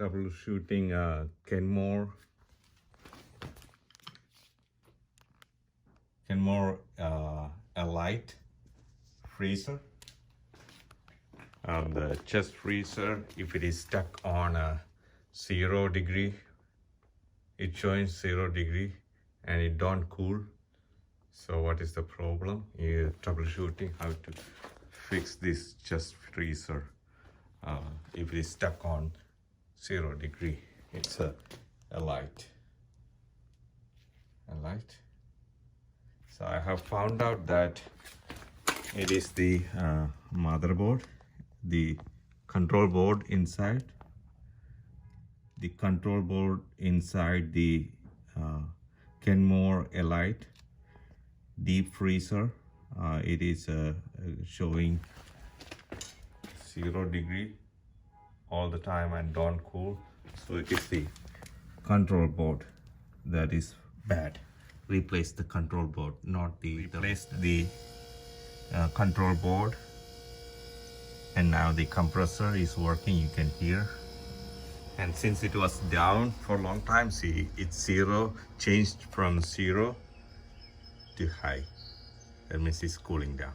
troubleshooting Kenmore a light freezer. The chest freezer, if it is stuck on 0 degree, it shows 0 degree and it don't cool. So what is the problem? You're troubleshooting how to fix this chest freezer if it is stuck on 0 degree. It's a light. So I have found out that it is the motherboard, the control board inside. The control board inside the Kenmore Elite deep freezer. It is showing 0 degree all the time and don't cool. So it is the control board that is bad. Replace the control board, not the control board, and now the compressor is working, you can hear. And since it was down for a long time, see, it's 0, changed from 0 to high. That means it's cooling down.